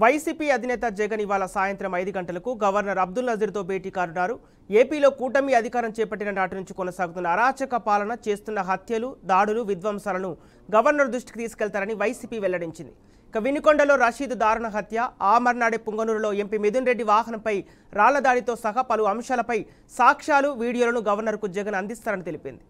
YCP అధినేత జగన్ ఇవాళ సాయంత్రం 5 గంటలకు గవర్నర్ అబ్దుల్ నజీర్తో భేటీ కానున్నారు. ఏపీలో కూటమి అధికారం చేపట్టిన నాటి నుంచి కొనసాగుతున్న అరాచక పాలన, చేస్తున్న హత్యలు, దాడులు, విధ్వంసాలను గవర్నర్ దృష్టికి తీసుకెళ్తారని వైసీపీ వెల్లడించింది. ఇక వినుకొండలో రషీద్ దారుణ హత్య, ఆ మర్నాడే పుంగనూరులో ఎంపీ మిథున్ రెడ్డి వాహనంపై రాళ్ల దాడితో సహా పలు అంశాలపై సాక్ష్యాలు, వీడియోలను గవర్నర్కు జగన్ అందిస్తారని తెలిపింది.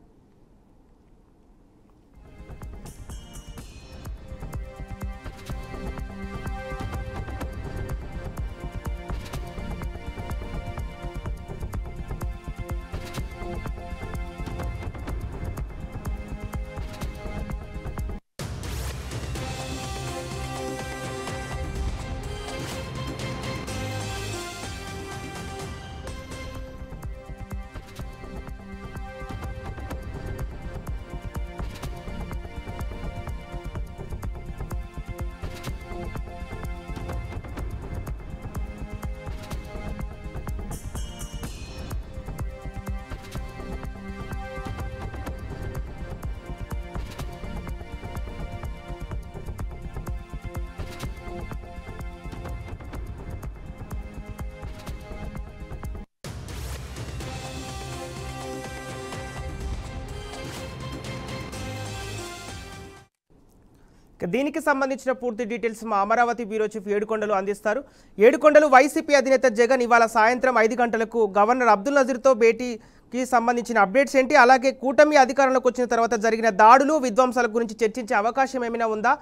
దీనికి సంబంధించిన పూర్తి డీటెయిల్స్ మా అమరావతి బ్యూరో చీఫ్ ఏడుకొండలు అందిస్తారు. ఏడుకొండలు, వైసీపీ అధినేత జగన్ ఇవాళ సాయంత్రం 5 గంటలకు గవర్నర్ అబ్దుల్ నజీర్తో భేటీకి సంబంధించిన అప్డేట్స్ ఏంటి? అలాగే కూటమి అధికారంలోకి వచ్చిన తర్వాత జరిగిన దాడులు, విధ్వంసాల గురించి చర్చించే అవకాశం ఏమైనా ఉందా?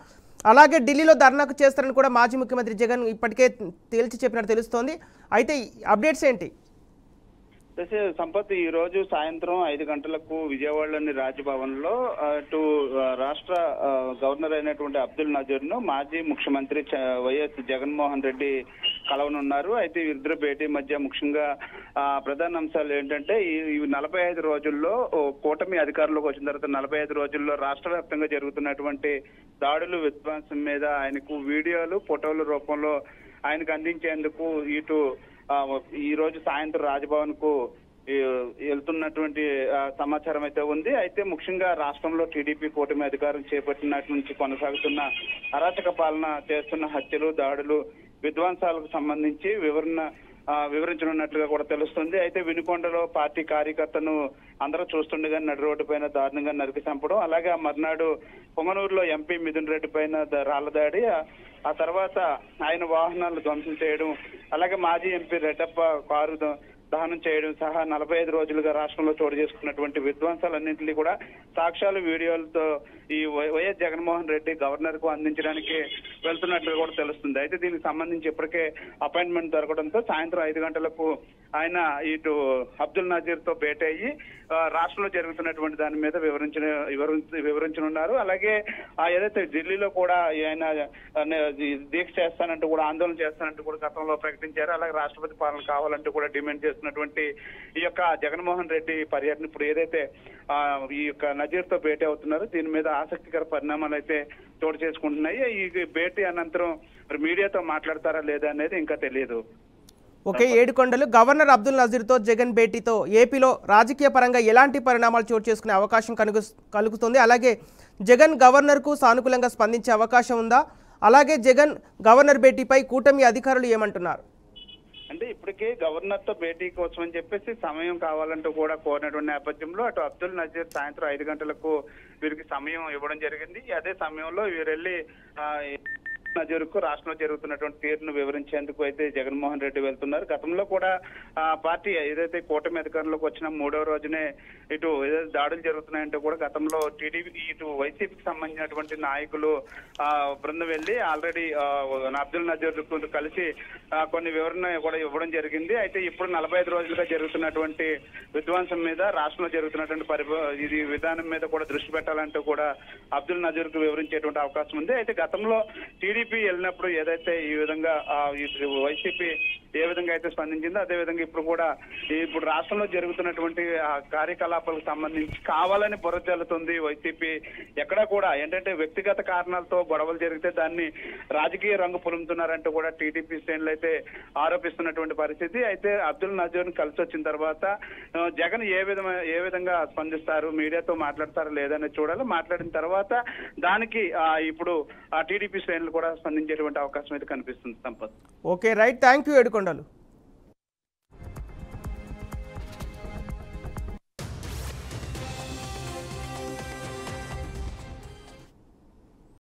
అలాగే ఢిల్లీలో ధర్నాకు చేస్తారని కూడా మాజీ ముఖ్యమంత్రి జగన్ ఇప్పటికే తేల్చి చెప్పినట్టు తెలుస్తోంది. అయితే అప్డేట్స్ ఏంటి? సంపత్, ఈ రోజు సాయంత్రం 5 గంటలకు విజయవాడలోని రాజ్భవన్ లో అటు రాష్ట్ర గవర్నర్ అయినటువంటి అబ్దుల్ నజీర్ ను మాజీ ముఖ్యమంత్రి వైఎస్ జగన్మోహన్ రెడ్డి కలవనున్నారు. అయితే వీరిద్దరు భేటీ మధ్య ముఖ్యంగా ప్రధాన అంశాలు ఏంటంటే, ఈ 45 రోజుల్లో కూటమి అధికారంలోకి వచ్చిన తర్వాత 45 రోజుల్లో రాష్ట్ర వ్యాప్తంగా జరుగుతున్నటువంటి దాడులు, విధ్వంసం మీద ఆయనకు వీడియోలు, ఫోటోల రూపంలో ఆయనకు అందించేందుకు ఇటు ఈ రోజు సాయంత్రం రాజ్భవన్ కు వెళ్తున్నటువంటి సమాచారం అయితే ఉంది. అయితే ముఖ్యంగా రాష్ట్రంలో టీడీపీ కూటమి అధికారం చేపట్టినట్టు నుంచి కొనసాగుతున్న అరాచక పాలన, చేస్తున్న హత్యలు, దాడులు, విధ్వంసాలకు సంబంధించి వివరించనున్నట్లుగా కూడా తెలుస్తుంది. అయితే వినుకొండలో పార్టీ కార్యకర్తను అందరూ చూస్తుండగా నడి రోడ్డు పైన దారుణంగా నరికి చంపడం, అలాగే ఆ మర్నాడు పొంగనూరులో ఎంపీ మిథున్ రెడ్డి పైన రాళ్ల దాడి, ఆ తర్వాత ఆయన వాహనాలు ధ్వంసం చేయడం, అలాగే మాజీ ఎంపీ రెడ్డప్ప కారు దహనం చేయడం సహా 45 రోజులుగా రాష్ట్రంలో చోటు చేసుకున్నటువంటి విధ్వంసాలన్నింటినీ కూడా సాక్ష్యాలు, వీడియోలతో ఈ వైఎస్ జగన్మోహన్ రెడ్డి గవర్నర్ కు అందించడానికి వెళ్తున్నట్లు కూడా తెలుస్తుంది. అయితే దీనికి సంబంధించి ఇప్పటికే అపాయింట్మెంట్ దొరకడంతో సాయంత్రం 5 గంటలకు ఆయన ఇటు అబ్దుల్ నజీర్ తో భేటీ అయ్యి రాష్ట్రంలో జరుగుతున్నటువంటి దాని మీద వివరించనున్నారు. అలాగే ఏదైతే ఢిల్లీలో కూడా ఆయన దీక్ష చేస్తానంటూ కూడా, ఆందోళన చేస్తానంటూ కూడా గతంలో ప్రకటించారు. అలాగే రాష్ట్రపతి పాలన కావాలంటూ కూడా డిమాండ్ చేస్తున్నటువంటి ఈ యొక్క జగన్మోహన్ రెడ్డి పర్యటన ఇప్పుడు ఏదైతే ఈ యొక్క నజీర్ తో భేటీ అవుతున్నారో దీని మీద ఆసక్తికర పరిణామాలు అయితే చోటు చేసుకుంటున్నాయి. ఈ భేటీ అనంతరం మీడియాతో మాట్లాడతారా లేదా అనేది ఇంకా తెలియదు. ఓకే, ఏడుకొండలు, గవర్నర్ అబ్దుల్ నజీర్తో జగన్ భేటీతో ఏపీలో రాజకీయ పరంగా ఎలాంటి పరిణామాలు చోటు చేసుకునే అవకాశం కలుగుతుంది? అలాగే జగన్ గవర్నర్కు సానుకూలంగా స్పందించే అవకాశం ఉందా? అలాగే జగన్ గవర్నర్ భేటీపై కూటమి అధికారులు ఏమంటున్నారు? అంటే ఇప్పటికే గవర్నర్ తో భేటీ కోసం అని చెప్పేసి సమయం కావాలంటూ కూడా కోరినటువంటి నేపథ్యంలో అటు అబ్దుల్ నజీర్ సాయంత్రం 5 గంటలకు వీరికి సమయం ఇవ్వడం జరిగింది. అదే సమయంలో వీరెళ్ళి నజీర్ కు రాష్ట్రంలో జరుగుతున్నటువంటి తీరును వివరించేందుకు అయితే జగన్మోహన్ రెడ్డి వెళ్తున్నారు. గతంలో కూడా పార్టీ ఏదైతే కూటమి అధికారంలోకి వచ్చిన 3వ రోజునే ఇటు ఏదైతే దాడులు జరుగుతున్నాయంటే కూడా గతంలో టీడీపీ ఇటు వైసీపీకి సంబంధించినటువంటి నాయకులు బృందం వెళ్లి ఆల్రెడీ అబ్దుల్ నజీర్ కలిసి కొన్ని వివరణ కూడా ఇవ్వడం జరిగింది. అయితే ఇప్పుడు 45 రోజులుగా జరుగుతున్నటువంటి విధ్వంసం మీద, రాష్ట్రంలో జరుగుతున్నటువంటి ఇది విధానం మీద కూడా దృష్టి పెట్టాలంటూ కూడా అబ్దుల్ నజీర్ కు వివరించేటువంటి అవకాశం ఉంది. అయితే గతంలో టీడీపీ వెళ్ళినప్పుడు ఏదైతే ఈ విధంగా వైసీపీ ఏ విధంగా అయితే స్పందించిందో అదే విధంగా ఇప్పుడు రాష్ట్రంలో జరుగుతున్నటువంటి కార్యకలాపాలకు సంబంధించి కావాలని బురజల్లుతుంది వైసీపీ. ఎక్కడా కూడా ఏంటంటే వ్యక్తిగత కారణాలతో గొడవలు జరిగితే దాన్ని రాజకీయ రంగు పులుముతున్నారంటూ కూడా టీడీపీ శ్రేణులు అయితే ఆరోపిస్తున్నటువంటి పరిస్థితి. అయితే అబ్దుల్ నజీర్ కలిసి వచ్చిన తర్వాత జగన్ ఏ విధంగా స్పందిస్తారు, మీడియాతో మాట్లాడతారు లేదని చూడాలి. మాట్లాడిన తర్వాత దానికి ఇప్పుడు టీడీపీ శ్రేణులు కూడా స్పందించేటువంటి అవకాశం అయితే కనిపిస్తుంది Sampath. Okay right, thank you Yedukondalu.